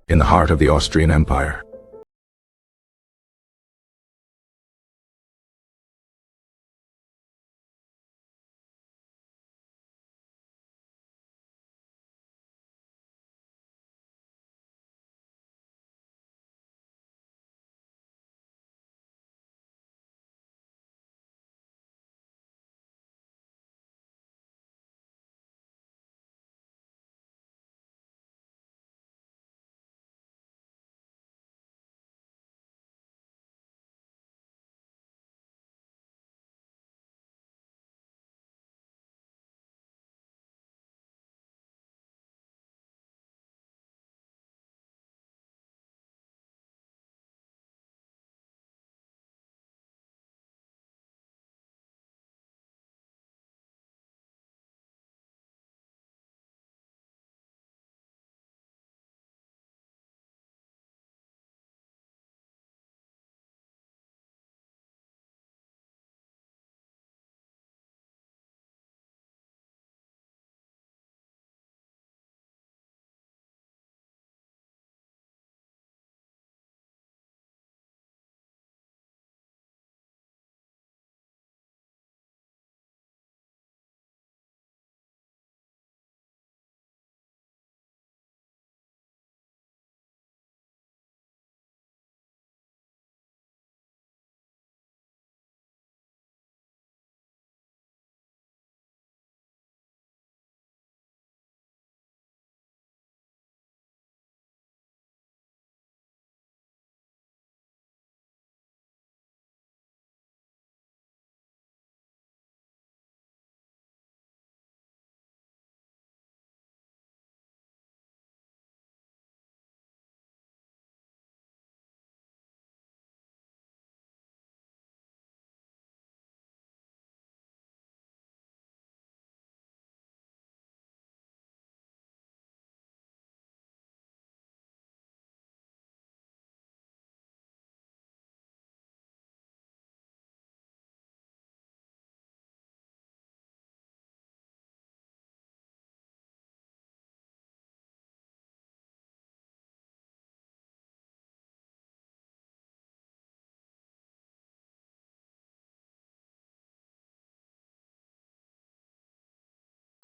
In the heart of the Austrian Empire.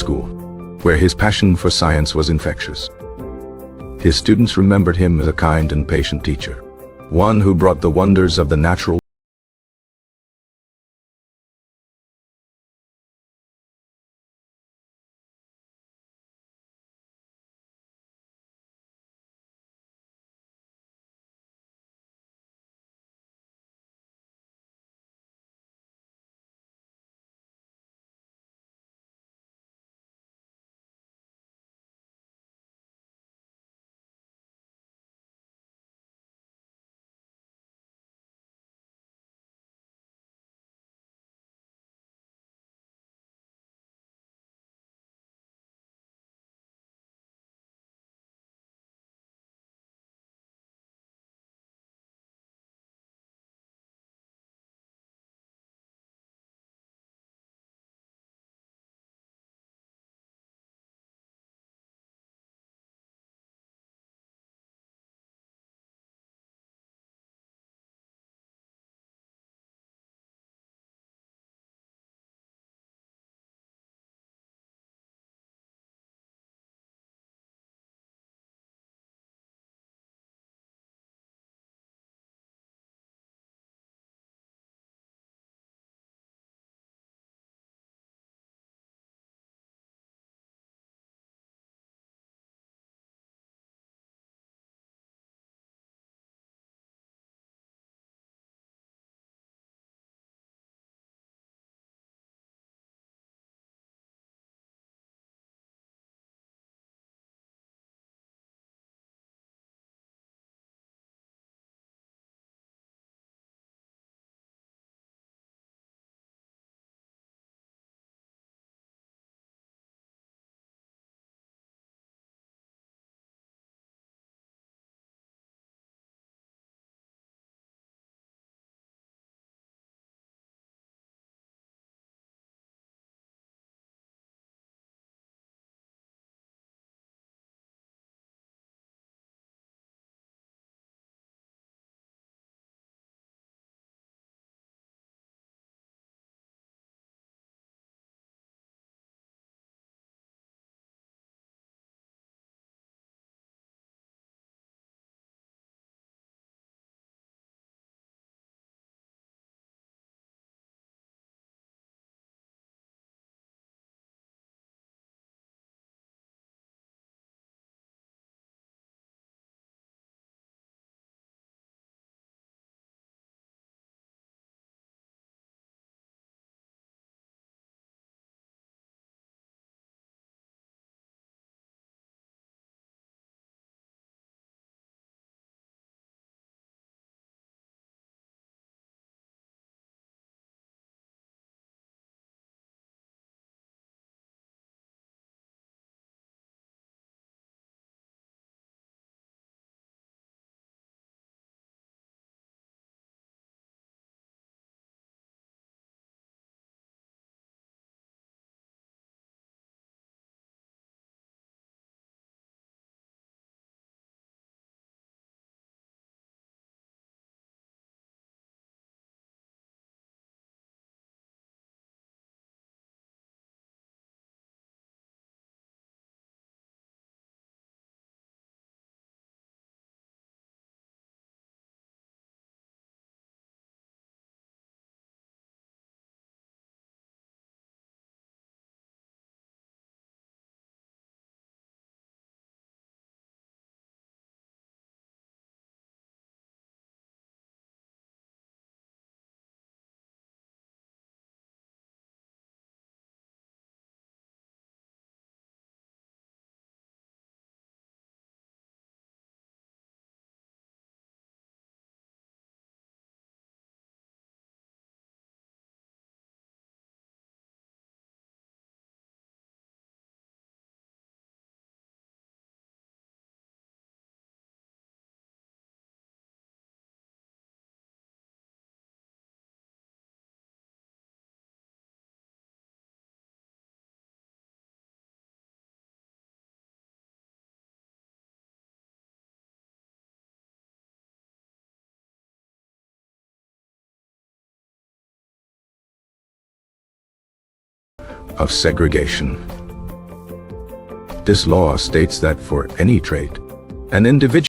School, where his passion for science was infectious. His students remembered him as a kind and patient teacher, one who brought the wonders of the natural of segregation. This law states that for any trait, an individual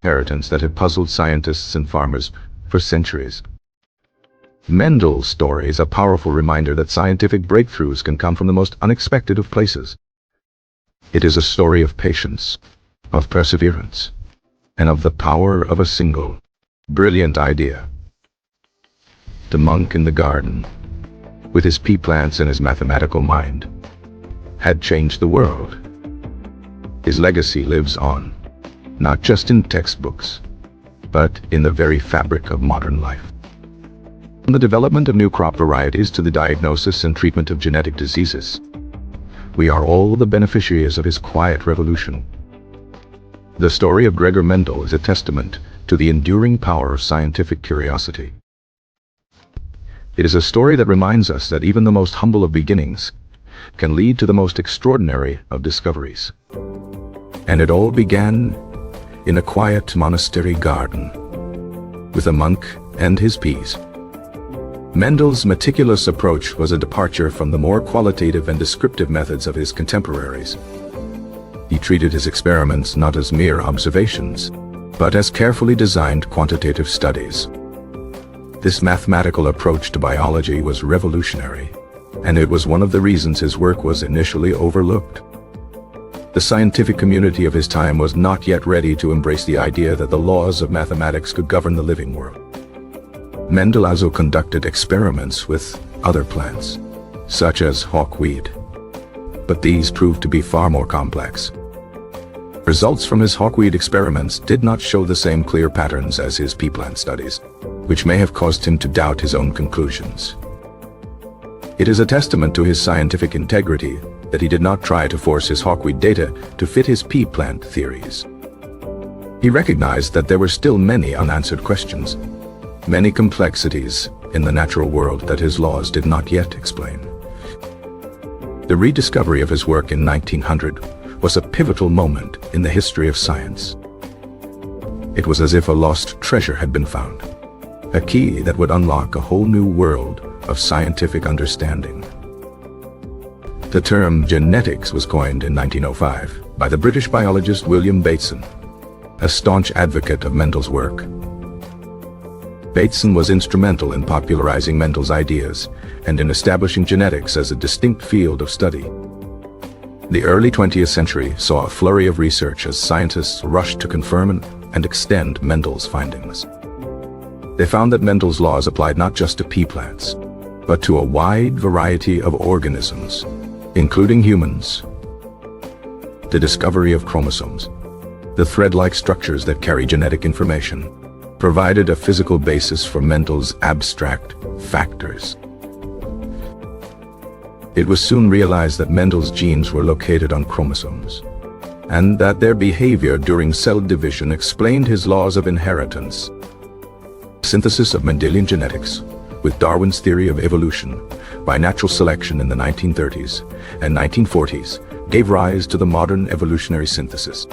inheritance that have puzzled scientists and farmers for centuries. Mendel's story is a powerful reminder that scientific breakthroughs can come from the most unexpected of places. It is a story of patience, of perseverance, and of the power of a single, brilliant idea. The monk in the garden, with his pea plants and his mathematical mind, had changed the world. His legacy lives on, not just in textbooks, but in the very fabric of modern life. From the development of new crop varieties to the diagnosis and treatment of genetic diseases, we are all the beneficiaries of his quiet revolution. The story of Gregor Mendel is a testament to the enduring power of scientific curiosity. It is a story that reminds us that even the most humble of beginnings can lead to the most extraordinary of discoveries. And it all began in a quiet monastery garden with a monk and his peas. Mendel's meticulous approach was a departure from the more qualitative and descriptive methods of his contemporaries. He treated his experiments not as mere observations, but as carefully designed quantitative studies. This mathematical approach to biology was revolutionary, and it was one of the reasons his work was initially overlooked. The scientific community of his time was not yet ready to embrace the idea that the laws of mathematics could govern the living world. Mendel also conducted experiments with other plants, such as hawkweed, but these proved to be far more complex. Results from his hawkweed experiments did not show the same clear patterns as his pea plant studies, which may have caused him to doubt his own conclusions. It is a testament to his scientific integrity that he did not try to force his hawkweed data to fit his pea plant theories. He recognized that there were still many unanswered questions, many complexities in the natural world that his laws did not yet explain. The rediscovery of his work in 1900 was a pivotal moment in the history of science. It was as if a lost treasure had been found, a key that would unlock a whole new world of scientific understanding. The term genetics was coined in 1905 by the British biologist William Bateson, a staunch advocate of Mendel's work. Bateson was instrumental in popularizing Mendel's ideas and in establishing genetics as a distinct field of study. The early 20th century saw a flurry of research as scientists rushed to confirm and extend Mendel's findings. They found that Mendel's laws applied not just to pea plants, but to a wide variety of organisms, including humans. The discovery of chromosomes, the thread-like structures that carry genetic information, provided a physical basis for Mendel's abstract factors. It was soon realized that Mendel's genes were located on chromosomes, and that their behavior during cell division explained his laws of inheritance. Synthesis of Mendelian genetics with Darwin's theory of evolution by natural selection in the 1930s and 1940s gave rise to the modern evolutionary synthesis.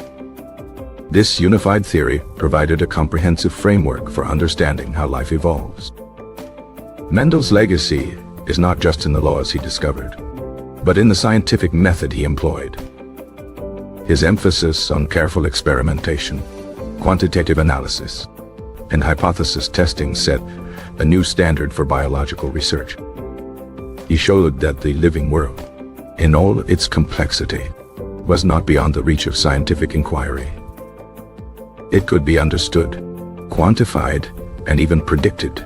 This unified theory provided a comprehensive framework for understanding how life evolves. Mendel's legacy is not just in the laws he discovered, but in the scientific method he employed. His emphasis on careful experimentation, quantitative analysis, and hypothesis testing set a new standard for biological research. He showed that the living world, in all its complexity, was not beyond the reach of scientific inquiry. It could be understood, quantified, and even predicted.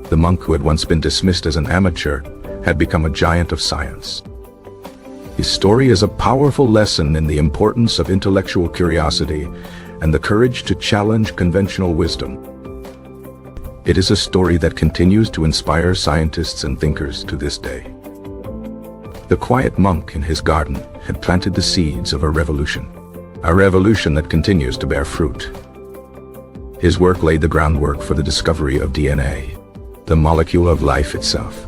The monk who had once been dismissed as an amateur had become a giant of science. His story is a powerful lesson in the importance of intellectual curiosity and the courage to challenge conventional wisdom. It is a story that continues to inspire scientists and thinkers to this day. The quiet monk in his garden had planted the seeds of a revolution that continues to bear fruit. His work laid the groundwork for the discovery of DNA, the molecule of life itself.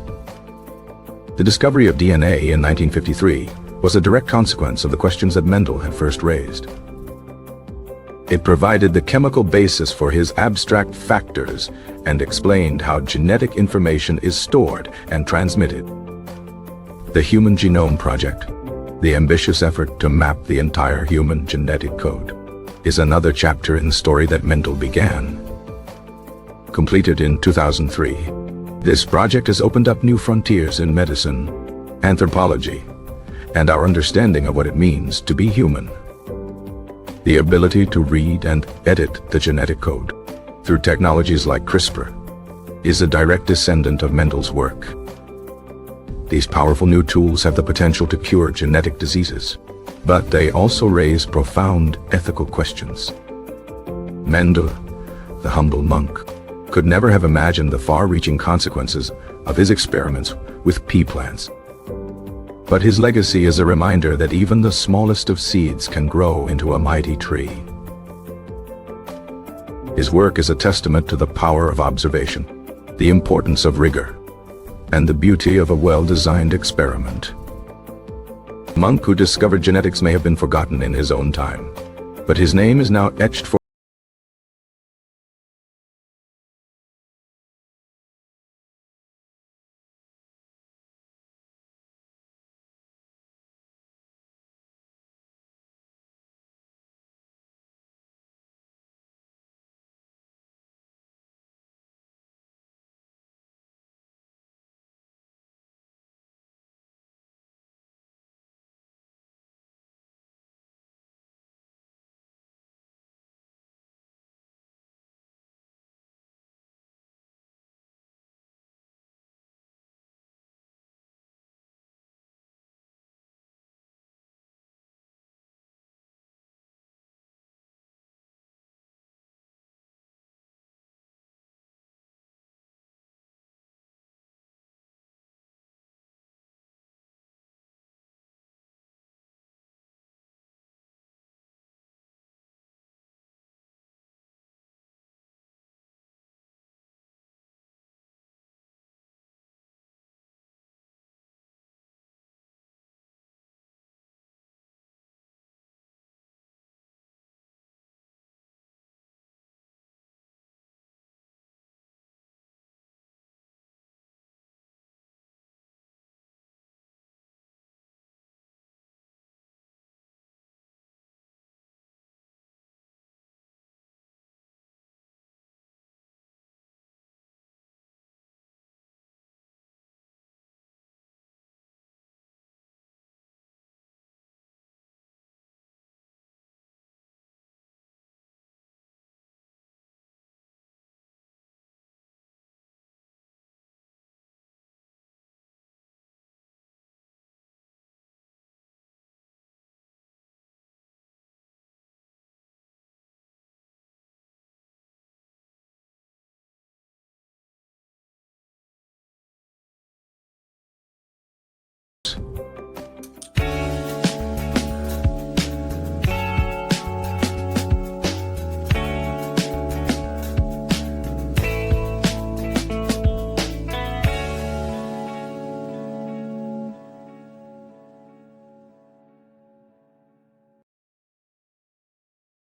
The discovery of DNA in 1953 was a direct consequence of the questions that Mendel had first raised. It provided the chemical basis for his abstract factors and explained how genetic information is stored and transmitted. The Human Genome Project, the ambitious effort to map the entire human genetic code, is another chapter in the story that Mendel began. Completed in 2003, this project has opened up new frontiers in medicine, anthropology, and our understanding of what it means to be human. The ability to read and edit the genetic code through technologies like CRISPR is a direct descendant of Mendel's work. These powerful new tools have the potential to cure genetic diseases, but they also raise profound ethical questions. Mendel, the humble monk, could never have imagined the far-reaching consequences of his experiments with pea plants. But his legacy is a reminder that even the smallest of seeds can grow into a mighty tree. His work is a testament to the power of observation, the importance of rigor, and the beauty of a well-designed experiment. The monk who discovered genetics may have been forgotten in his own time, but his name is now etched for